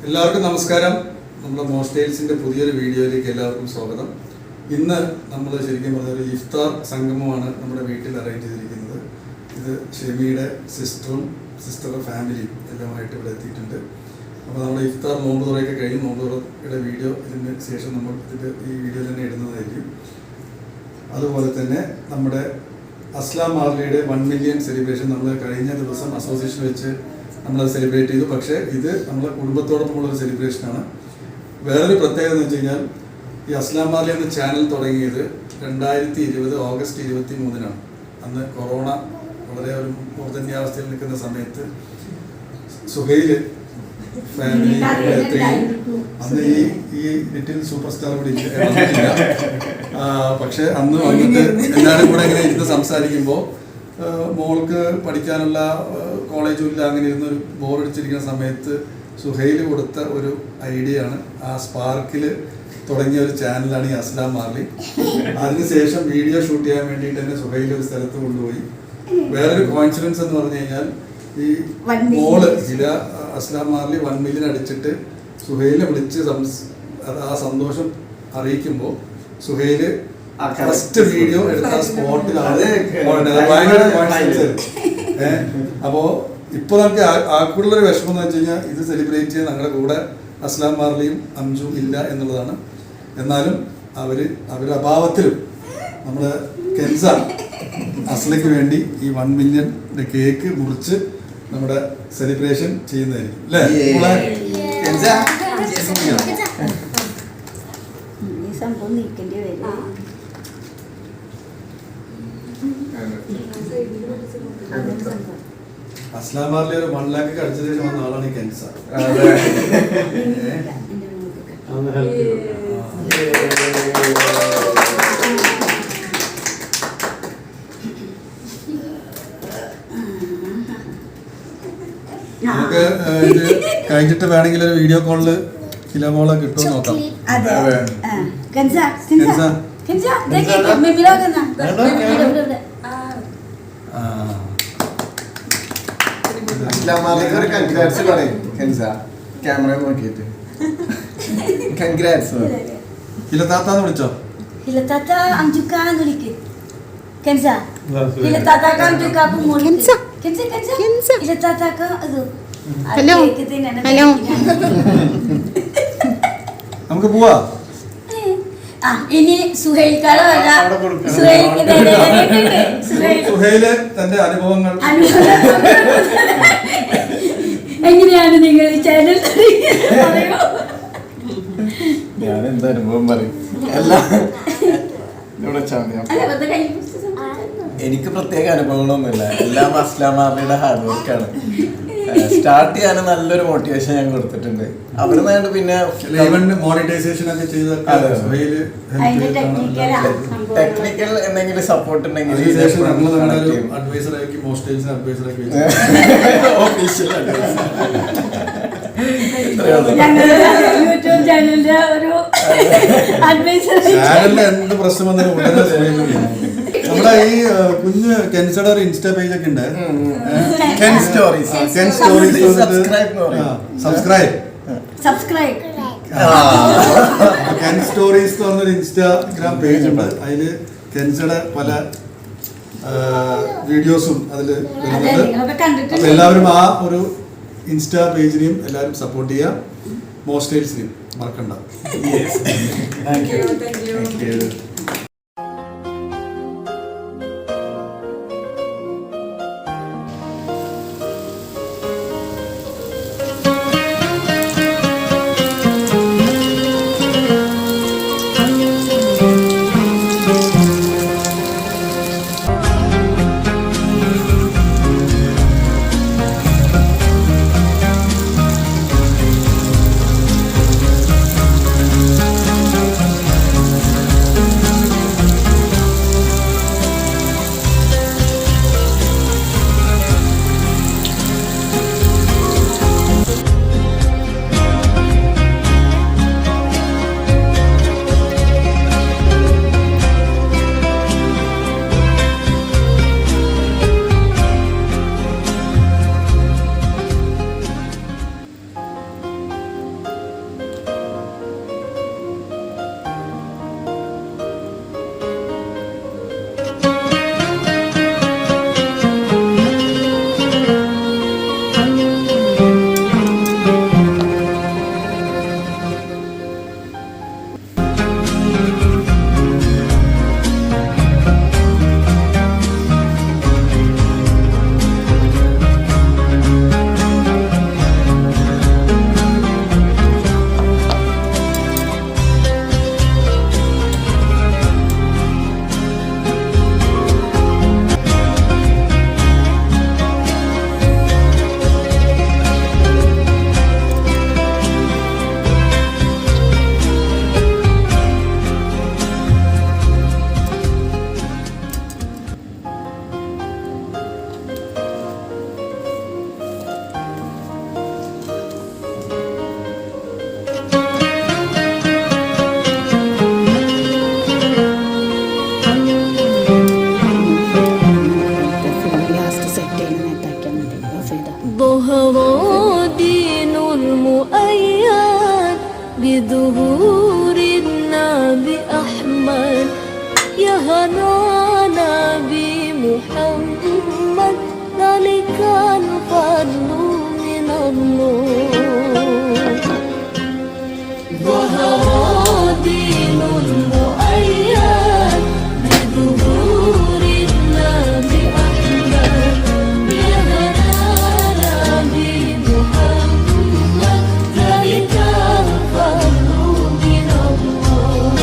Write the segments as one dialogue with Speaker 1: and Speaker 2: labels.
Speaker 1: എല്ലാവർക്കും നമസ്കാരം. നമ്മുടെ മോസ്റ്റൈൽസിൻ്റെ പുതിയൊരു വീഡിയോയിലേക്ക് എല്ലാവർക്കും സ്വാഗതം. ഇന്ന് നമ്മൾ ശരിക്കും പറഞ്ഞ ഒരു ഇഫ്താർ സംഗമമാണ് നമ്മുടെ വീട്ടിൽ അറേഞ്ച് ചെയ്തിരിക്കുന്നത്. ഇത് ഷെമിയുടെ സിസ്റ്ററുടെ ഫാമിലിയും എല്ലാമായിട്ട് ഇവിടെ എത്തിയിട്ടുണ്ട്. അപ്പോൾ നമ്മുടെ ഇഫ്താർ നോമ്പ് തുറയൊക്കെ കഴിഞ്ഞ് നോമ്പ് തുറയുടെ വീഡിയോ ഇതിന് ശേഷം നമ്മൾ ഈ വീഡിയോ തന്നെ ഇടുന്നതായിരിക്കും. അതുപോലെ തന്നെ നമ്മുടെ അസ്ലാം മാർലിയുടെ 1 മില്യൺ സെലിബ്രേഷൻ നമ്മൾ കഴിഞ്ഞ ദിവസം അസോസിയേഷൻ വെച്ച് നമ്മളത് സെലിബ്രേറ്റ് ചെയ്തു. പക്ഷേ ഇത് നമ്മളെ കുടുംബത്തോടൊപ്പമുള്ളൊരു സെലിബ്രേഷനാണ്. വേറൊരു പ്രത്യേകത എന്ന് വെച്ച് കഴിഞ്ഞാൽ ഈ അസ്ലാം മാർലി എന്ന ചാനൽ തുടങ്ങിയത് 2020 ഓഗസ്റ്റ് 23-നാണ്. അന്ന് കൊറോണ വളരെ ഒരു മൂർധന്യാവസ്ഥയിൽ നിൽക്കുന്ന സമയത്ത് സുഹൈൽ ഫാമിലി അന്ന് ഈ ലിറ്റിൽ സൂപ്പർ സ്റ്റാർ കൂടി വന്നിട്ടില്ല. പക്ഷെ അന്ന് വന്നിട്ട് എല്ലാവരും കൂടെ ഇങ്ങനെ ഇരുന്ന് സംസാരിക്കുമ്പോൾ മോൾക്ക് പഠിക്കാനുള്ള കോളേജും ഇല്ല, അങ്ങനെ ഇരുന്നൊരു ബോറടിച്ചിരിക്കുന്ന സമയത്ത് സുഹൈൽ കൊടുത്ത ഒരു ഐഡിയ ആണ്. ആ സ്പാർക്കിൽ തുടങ്ങിയ ഒരു ചാനലാണ് ഈ അസ്ലാം മാർലി. അതിനുശേഷം വീഡിയോ ഷൂട്ട് ചെയ്യാൻ വേണ്ടിയിട്ട് തന്നെ സുഹൈൽ ഒരു സ്ഥലത്ത് കൊണ്ടുപോയി. വേറൊരു കോയിൻസിഡൻസ് എന്ന് പറഞ്ഞു കഴിഞ്ഞാൽ ഈ മോള് അസ്ലാം മാർലി 1 മില്യൺ അടിച്ചിട്ട് സുഹൈലിനെ വിളിച്ച് ആ സന്തോഷം അറിയിക്കുമ്പോൾ സുഹൈല് ഫസ്റ്റ് വീഡിയോ എടുത്ത സ്പോട്ടിലാണ്. അപ്പോ ഇപ്പൊ നമുക്ക് ആൾക്കുള്ളൊരു വിഷമം എന്ന് വെച്ച് കഴിഞ്ഞാൽ ഇത് സെലിബ്രേറ്റ് ചെയ്യാൻ ഞങ്ങളുടെ കൂടെ അസ്ലാം മാർലിയും അംജും ഇല്ല എന്നുള്ളതാണ്. എന്നാലും അവരുടെ അഭാവത്തിലും നമ്മുടെ കെൻസ അസ്ലയ്ക്ക് വേണ്ടി ഈ 1 മില്യൺ കേക്ക് മുറിച്ച് നമ്മുടെ സെലിബ്രേഷൻ ചെയ്യുന്നതായിരിക്കും അല്ലേ? അസ്ലാം മാർലി ഒരു 1 ലാഖ് അടിച്ച ശേഷം വന്ന ആളാണ് ഈ കെൻസ. നമുക്ക് ഇത് കഴിഞ്ഞിട്ട് വേണമെങ്കിൽ ഒരു വീഡിയോ കോളില് കിലോമോളെ കിട്ടുമോ നോക്കാം. ഹിലത്താത്താന്ന് വിളിച്ചോ?
Speaker 2: ഹിലത്താത്ത അംജുക്കാന്ന് വിളിക്ക്. കെൻസ
Speaker 1: നമുക്ക് പോവാ.
Speaker 2: ഇനി
Speaker 1: സുഹൈല് തന്റെ അനുഭവങ്ങൾ
Speaker 2: എങ്ങനെയാണ് നിങ്ങൾ ചാനൽ?
Speaker 3: ഞാൻ എന്താ അനുഭവം പറയും. എനിക്ക് പ്രത്യേക അനുഭവങ്ങളൊന്നുമില്ല. എല്ലാം അസ്ലാം മാർലിയുടെ ഹാർഡ് വർക്കാണ്. സ്റ്റാർട്ട് ചെയ്യാൻ നല്ലൊരു മോട്ടിവേഷൻ ഞാൻ കൊടുത്തിട്ടുണ്ട്. അവിടെ നിന്നാണ്ട് പിന്നെ ടെക്നിക്കൽ എന്തെങ്കിലും സപ്പോർട്ട് ഉണ്ടെങ്കിൽ
Speaker 2: യൂട്യൂബ് ചാനലിന്റെ ഒരു
Speaker 1: എന്ത് പ്രശ്നം നമ്മുടെ ഈ കുഞ്ഞ് കെൻസയുടെ ഒരു ഇൻസ്റ്റാ പേജ് ഒക്കെ ഉണ്ട്.
Speaker 2: സബ്സ്ക്രൈബ്
Speaker 1: കെൻ സ്റ്റോറീസ് എന്ന് പറഞ്ഞൊരു ഇൻസ്റ്റാഗ്രാം പേജ് ഉണ്ട്. അതില് കെൻസയുടെ പല വീഡിയോസും അതിൽ വരുന്നുണ്ട്. അപ്പൊ എല്ലാവരും ആ ഒരു ഇൻസ്റ്റാ പേജിനെയും എല്ലാവരും സപ്പോർട്ട് ചെയ്യുക. മോസ്റ്റൈൽസിനെയും മറക്കണ്ട.
Speaker 4: بظهور النبي أحمد يا هنانا بمحمد ذلك الفضل من الله ظهر دين المؤيد بظهور النبي أحمد يا هنانا بمحمد ذلك الفضل من الله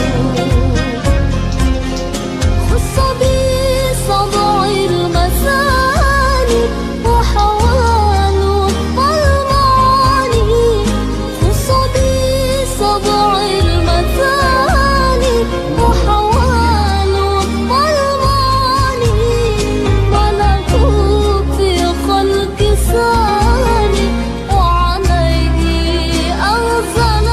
Speaker 4: خص بصدع المثاني وحوال الظلماني خص بصدع المثاني وحوال الظلماني وله في خلق ثاني وعليه أنزل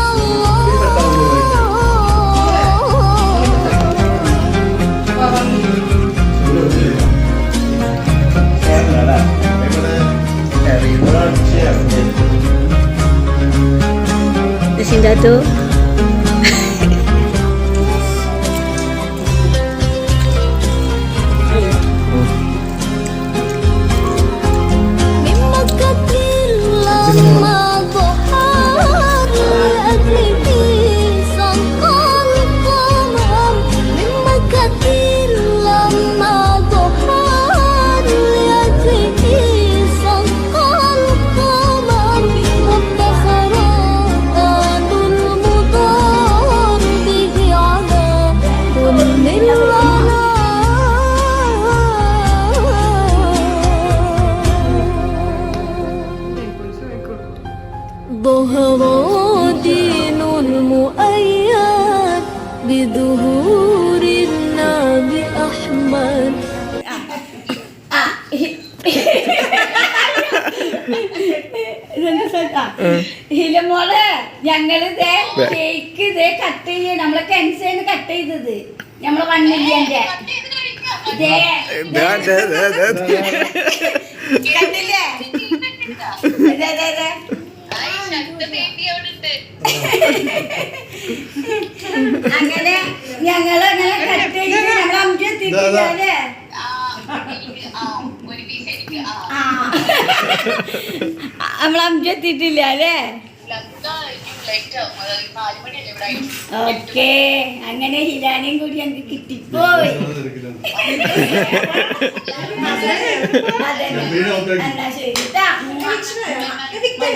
Speaker 2: Kasing dato.
Speaker 4: من مكة لما ظهر لأجله سقى القمر من مكة لما ظهر لأجله سقى القمر وادخر آل المضار به على كل ظهر دين المؤيد بظهور النبي أحمد
Speaker 2: ഹിലമോള് ഞങ്ങള് കേക്ക് ഇതേ കട്ട് ചെയ്യ നമ്മളെ കെൻസേന്ന് കട്ട് ചെയ്തത് നമ്മളെ വണ്ണില്യന്റെ കണ്ടില്ലേ അങ്ങനെ ഞങ്ങള് അങ്ങനെ കട്ട് ചെയ്ത് ഞങ്ങൾ അഞ്ചെത്തില്ലേ നമ്മൾ അഞ്ചെത്തിയിട്ടില്ല അല്ലേ ഓക്കെ അങ്ങനെ ഹിരാനെയും കൂടി ഞങ്ങൾക്ക് കിട്ടിപ്പോയി അതെ എന്നാ ശരി. ബൈ.